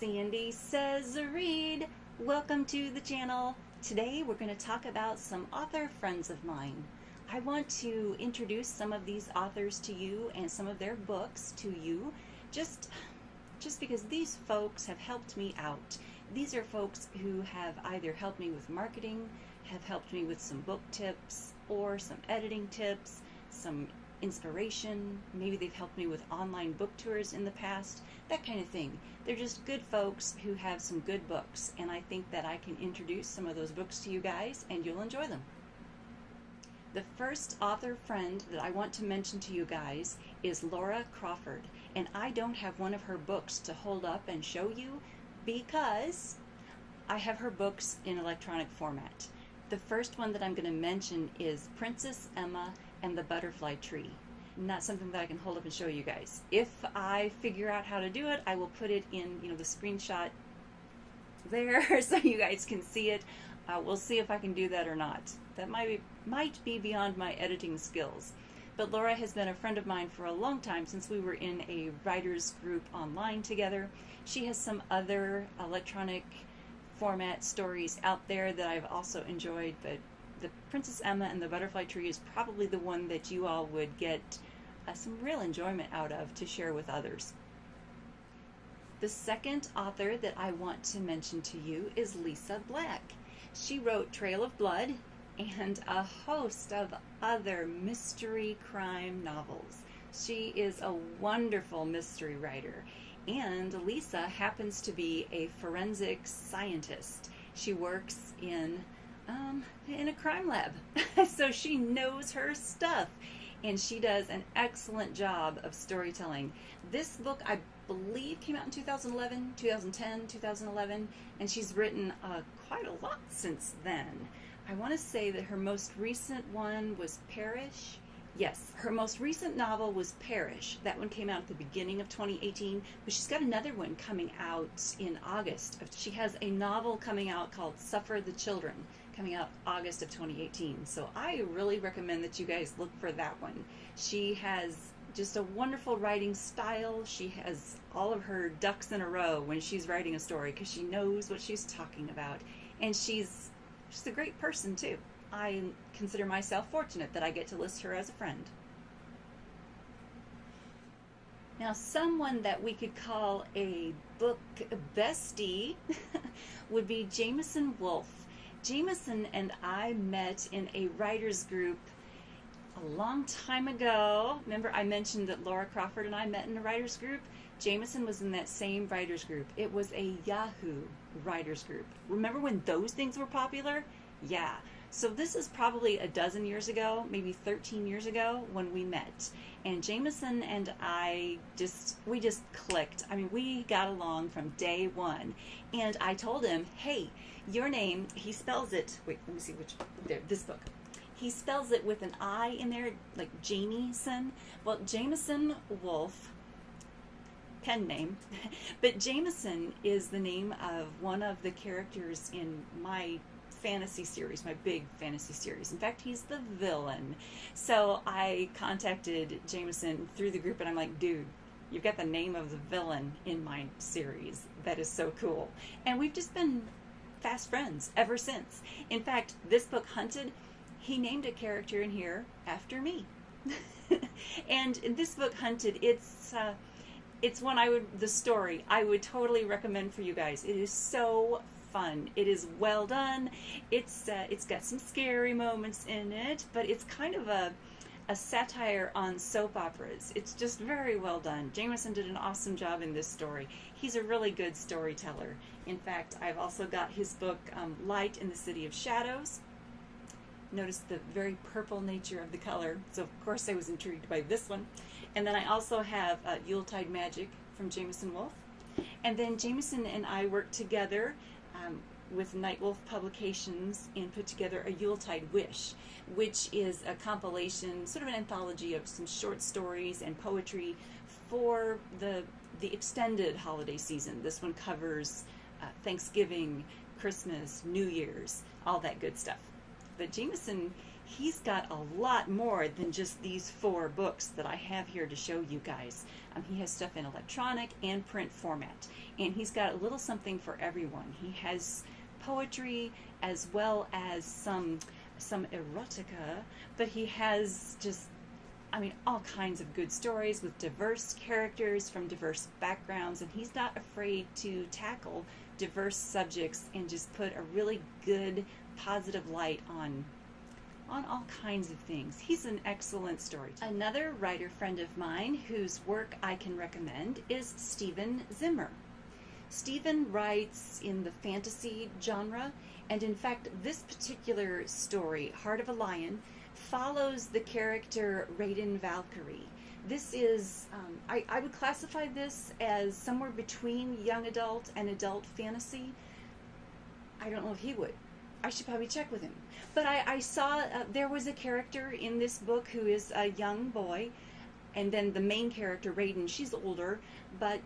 Sandy Says Read. Welcome to the channel. Today we're going to talk about some author friends of mine. I want to introduce some of these authors to you and some of their books to you just because these folks have helped me out. These are folks who have either helped me with marketing, have helped me with some book tips or some editing tips, some inspiration. Maybe they've helped me with online book tours in the past, that kind of thing. They're just good folks who have some good books, and I think that I can introduce some of those books to you guys and you'll enjoy them. The first author friend that I want to mention to you guys is Laura Crawford, and I don't have one of her books to hold up and show you because I have her books in electronic format. The first one that I'm going to mention is Princess Emma and the Butterfly Tree. Not something that I can hold up and show you guys. If I figure out how to do it, I will put it in, the screenshot there so you guys can see it. We'll see if I can do that or not. That might be beyond my editing skills. But Laura has been a friend of mine for a long time, since we were in a writers group online together. She has some other electronic format stories out there that I've also enjoyed, but the Princess Emma and the Butterfly Tree is probably the one that you all would get some real enjoyment out of to share with others. The second author that I want to mention to you is Lisa Black. She wrote Trail of Blood and a host of other mystery crime novels. She is a wonderful mystery writer, and Lisa happens to be a forensic scientist. She works in a crime lab, so she knows her stuff, and she does an excellent job of storytelling. This book, I believe, came out in 2011, 2010, 2011, and she's written quite a lot since then. I want to say that her most recent one was Perish. Yes, her most recent novel was Perish. That one came out at the beginning of 2018, but she's got another one coming out in August. She has a novel coming out called Suffer the Children, coming out August of 2018. So I really recommend that you guys look for that one. She has just a wonderful writing style. She has all of her ducks in a row when she's writing a story because she knows what she's talking about. And she's a great person too. I consider myself fortunate that I get to list her as a friend. Now, someone that we could call a book bestie would be Jameson Wolfe. Jameson and I met in a writers group a long time ago. Remember, I mentioned that Laura Crawford and I met in a writers group? Jameson was in that same writers group. It was a Yahoo writers group. Remember when those things were popular? Yeah. So this is probably a dozen years ago, maybe 13 years ago when we met. And Jameson and I we just clicked. I mean, we got along from day one. And I told him, hey, your name, he spells it, wait, let me see this book. He spells it with an I in there, like Jamieson. Well, Jameson Wolfe, pen name, but Jameson is the name of one of the characters in my fantasy series, my big fantasy series. In fact, he's the villain. So I contacted Jameson through the group and I'm like, dude, you've got the name of the villain in my series. That is so cool. And we've just been fast friends ever since. In fact, this book, Hunted, he named a character in here after me. And in this book, Hunted, it's one the story I would totally recommend for you guys. It is so fun. It is well done. It's got some scary moments in it, but it's kind of a satire on soap operas. It's just very well done. Jameson did an awesome job in this story. He's a really good storyteller. In fact, I've also got his book, Light in the City of Shadows. Notice the very purple nature of the color. So of course I was intrigued by this one. And then I also have Yuletide Magic from Jameson Wolfe. And then Jameson and I worked together with Nightwolf Publications and put together a Yuletide Wish, which is a compilation, sort of an anthology of some short stories and poetry for the extended holiday season. This one covers Thanksgiving, Christmas, New Year's, all that good stuff. But Jameson, he's got a lot more than just these 4 books that I have here to show you guys. He has stuff in electronic and print format, and he's got a little something for everyone. He has poetry as well as some erotica, but he has just, I mean, all kinds of good stories with diverse characters from diverse backgrounds, and he's not afraid to tackle diverse subjects and just put a really good, positive light on all kinds of things. He's an excellent storyteller. Another writer friend of mine whose work I can recommend is Steven Zimmer. Steven writes in the fantasy genre, and in fact, this particular story, Heart of a Lion, follows the character Raiden Valkyrie. This is, I would classify this as somewhere between young adult and adult fantasy. I don't know if he would. I should probably check with him. But I saw there was a character in this book who is a young boy, and then the main character, Raiden, she's older, but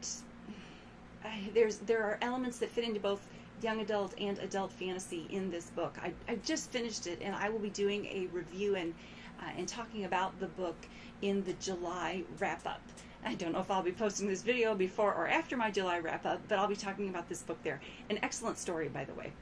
there are elements that fit into both young adult and adult fantasy in this book. I just finished it, and I will be doing a review and talking about the book in the July wrap-up. I don't know if I'll be posting this video before or after my July wrap-up, but I'll be talking about this book there. An excellent story, by the way.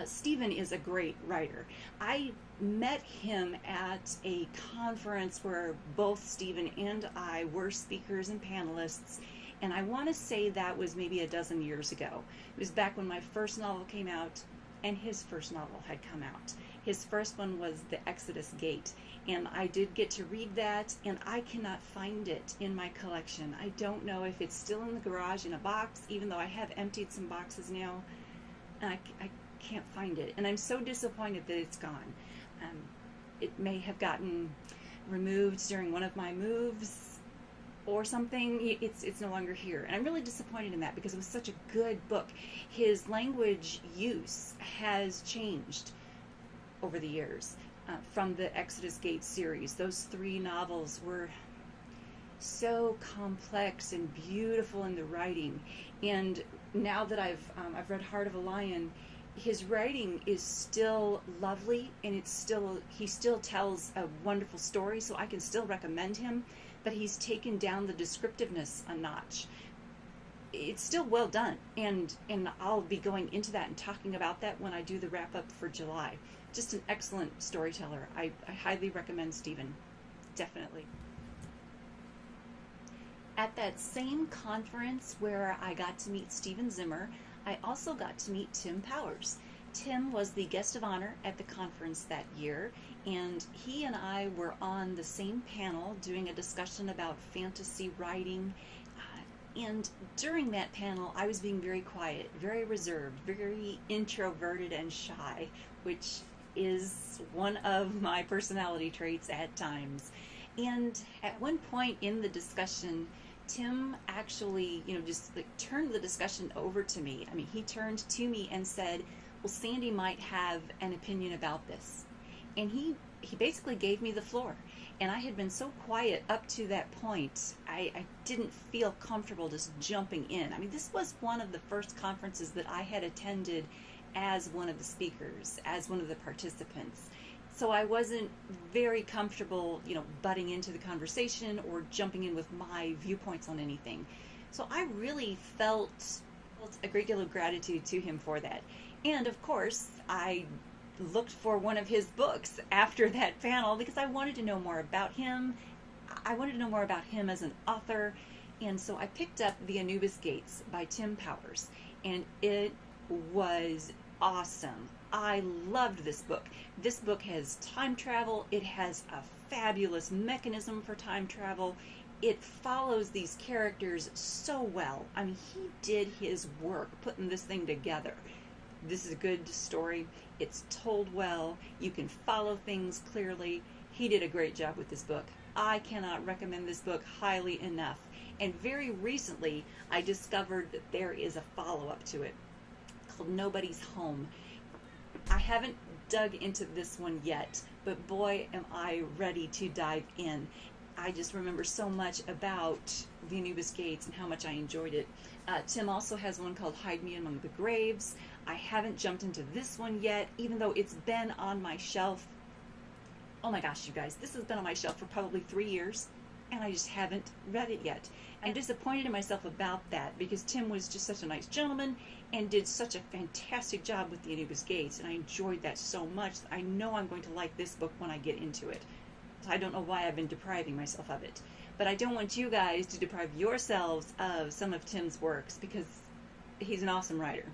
Steven is a great writer. I met him at a conference where both Steven and I were speakers and panelists, and I want to say that was maybe a dozen years ago. It was back when my first novel came out and his first novel had come out. His first one was The Exodus Gate, and I did get to read that, and I cannot find it in my collection. I don't know if it's still in the garage in a box, even though I have emptied some boxes now. I can't find it, and I'm so disappointed that it's gone. It may have gotten removed during one of my moves or something. It's no longer here, and I'm really disappointed in that because it was such a good book. His language use has changed over the years from the Exodus Gate series. Those 3 novels were so complex and beautiful in the writing, and now that I've read Heart of a Lion, his writing is still lovely, and he still tells a wonderful story, so I can still recommend him, but he's taken down the descriptiveness a notch. It's still well done, and I'll be going into that and talking about that when I do the wrap-up for July. Just an excellent storyteller. I highly recommend Steven. Definitely. At that same conference where I got to meet Steven Zimmer, I also got to meet Tim Powers. Tim was the guest of honor at the conference that year, and he and I were on the same panel doing a discussion about fantasy writing. And during that panel, I was being very quiet, very reserved, very introverted and shy, which is one of my personality traits at times. And at one point in the discussion, Tim actually, just like turned the discussion over to me. I mean, he turned to me and said, well, Sandy might have an opinion about this. And he basically gave me the floor. And I had been so quiet up to that point, I didn't feel comfortable just jumping in. I mean, this was one of the first conferences that I had attended as one of the speakers, as one of the participants. So I wasn't very comfortable, butting into the conversation or jumping in with my viewpoints on anything. So I really felt a great deal of gratitude to him for that. And of course, I looked for one of his books after that panel because I wanted to know more about him. I wanted to know more about him as an author. And so I picked up The Anubis Gates by Tim Powers, and it was awesome. I loved this book. This book has time travel. It has a fabulous mechanism for time travel. It follows these characters so well. I mean, he did his work putting this thing together. This is a good story. It's told well. You can follow things clearly. He did a great job with this book. I cannot recommend this book highly enough. And very recently, I discovered that there is a follow-up to it called Nobody's Home. I haven't dug into this one yet, but boy, am I ready to dive in. I just remember so much about The Anubis Gates and how much I enjoyed it. Tim also has one called Hide Me Among the Graves. I haven't jumped into this one yet, even though it's been on my shelf oh my gosh, you guys, this has been on my shelf for probably 3 years, and I just haven't read it yet. I'm disappointed in myself about that because Tim was just such a nice gentleman and did such a fantastic job with the Anubis Gates, and I enjoyed that so much that I know I'm going to like this book when I get into it. So I don't know why I've been depriving myself of it. But I don't want you guys to deprive yourselves of some of Tim's works because he's an awesome writer.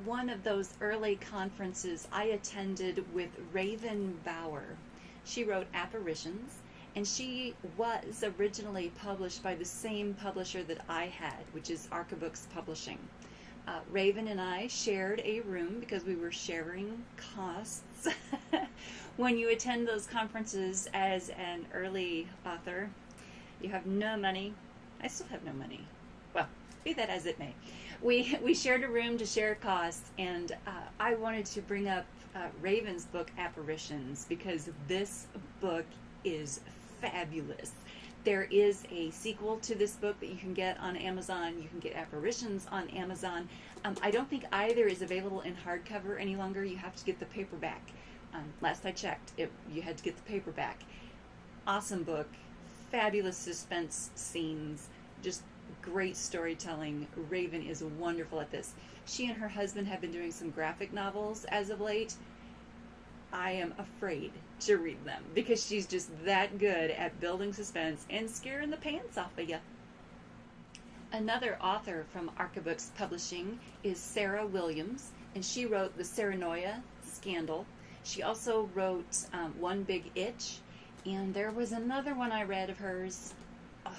One of those early conferences I attended with Raven Bauer. She wrote Apparitions, and she was originally published by the same publisher that I had, which is Archibooks Publishing. Raven and I shared a room because we were sharing costs. When you attend those conferences as an early author, you have no money. I still have no money. Well, be that as it may. We shared a room to share costs, and I wanted to bring up Raven's book, Apparitions, because this book is fabulous. There is a sequel to this book that you can get on Amazon. You can get Apparitions on Amazon. I don't think either is available in hardcover any longer. You have to get the paperback. Last I checked, you had to get the paperback. Awesome book. Fabulous suspense scenes. Just great storytelling. Raven is wonderful at this. She and her husband have been doing some graphic novels as of late. I am afraid to read them because she's just that good at building suspense and scaring the pants off of you. Another author from Archibooks Publishing is Sarah Williams, and she wrote The Saranoia Scandal. She also wrote One Big Itch, and there was another one I read of hers. Oh,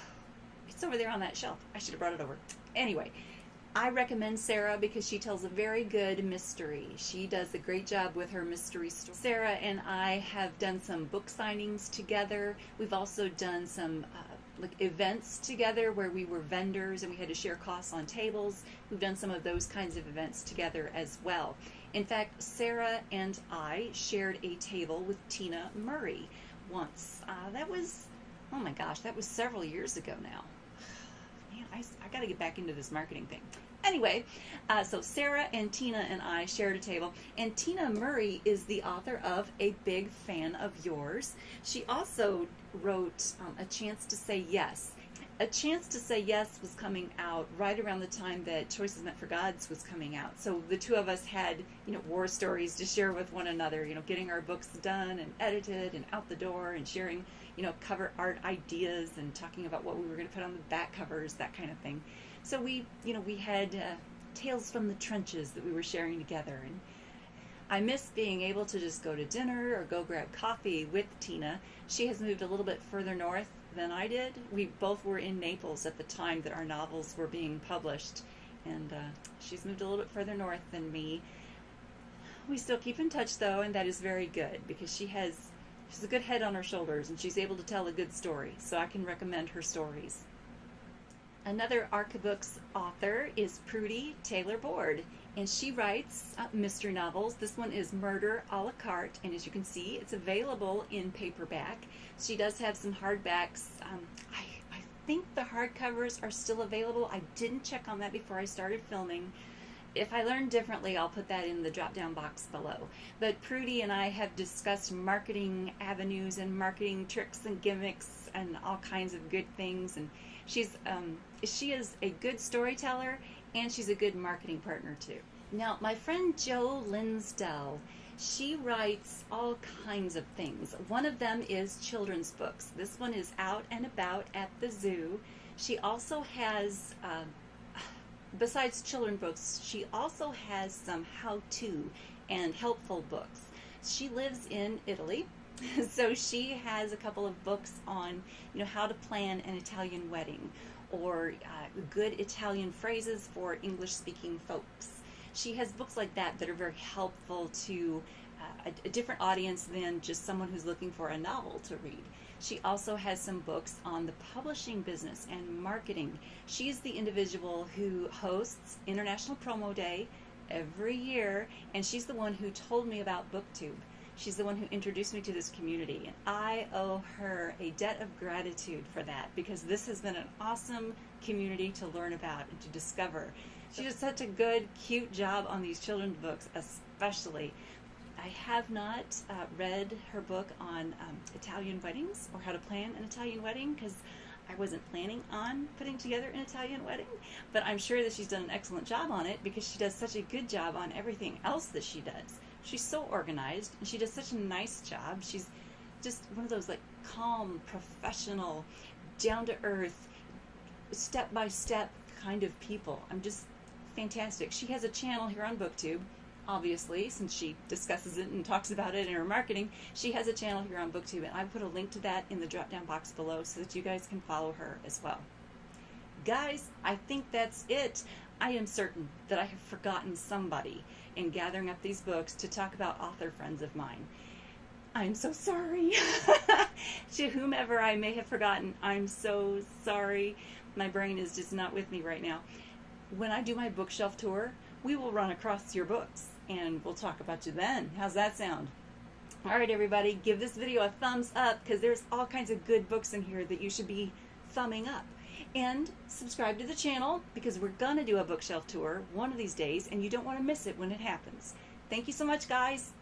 it's over there on that shelf. I should have brought it over. Anyway, I recommend Sarah because she tells a very good mystery. She does a great job with her mystery story. Sarah and I have done some book signings together. We've also done some events together where we were vendors and we had to share costs on tables. We've done some of those kinds of events together as well. In fact, Sarah and I shared a table with Tina Murray once. That was, oh my gosh, that was several years ago now. Man, I got to get back into this marketing thing. Anyway, so Sarah and Tina and I shared a table, and Tina Murray is the author of A Big Fan of Yours. She also wrote A Chance to Say Yes. A Chance to Say Yes was coming out right around the time that Choices Meant for Gods was coming out. So the two of us had, war stories to share with one another, getting our books done and edited and out the door and sharing, cover art ideas and talking about what we were going to put on the back covers, that kind of thing. So we had tales from the trenches that we were sharing together. And I miss being able to just go to dinner or go grab coffee with Tina. She has moved a little bit further north than I did. We both were in Naples at the time that our novels were being published, and she's moved a little bit further north than me. We still keep in touch though, and that is very good because she's a good head on her shoulders and she's able to tell a good story, so I can recommend her stories. Another Archibooks author is Prudy Taylor Board, and she writes mystery novels. This one is Murder a la carte, and as you can see, it's available in paperback. She does have some hardbacks. I think the hardcovers are still available. I didn't check on that before I started filming. If I learn differently, I'll put that in the drop-down box below. But Prudy and I have discussed marketing avenues and marketing tricks and gimmicks and all kinds of good things, and she is a good storyteller, and she's a good marketing partner too. Now, my friend Jo Linsdell, she writes all kinds of things. One of them is children's books. This one is Out and About at the Zoo. She also has, besides children's books, she also has some how-to and helpful books. She lives in Italy. So she has a couple of books on, how to plan an Italian wedding, or good Italian phrases for English-speaking folks. She has books like that that are very helpful to a different audience than just someone who's looking for a novel to read. She also has some books on the publishing business and marketing. She's the individual who hosts International Promo Day every year, and she's the one who told me about BookTube. She's the one who introduced me to this community, and I owe her a debt of gratitude for that because this has been an awesome community to learn about and to discover. She does such a good, cute job on these children's books, especially. I have not read her book on Italian weddings or how to plan an Italian wedding, because I wasn't planning on putting together an Italian wedding, but I'm sure that she's done an excellent job on it because she does such a good job on everything else that she does. She's so organized and she does such a nice job. She's just one of those like calm, professional, down to earth, step by step kind of people. I'm just fantastic. She has a channel here on BookTube. Obviously, since she discusses it and talks about it in her marketing, she has a channel here on BookTube, and I put a link to that in the drop-down box below so that you guys can follow her as well. Guys, I think that's it. I am certain that I have forgotten somebody in gathering up these books to talk about author friends of mine. I'm so sorry. To whomever I may have forgotten, I'm so sorry. My brain is just not with me right now. When I do my bookshelf tour, we will run across your books and we'll talk about you then. How's that sound? All right, everybody, give this video a thumbs up because there's all kinds of good books in here that you should be thumbing up. And subscribe to the channel because we're going to do a bookshelf tour one of these days and you don't want to miss it when it happens. Thank you so much, guys.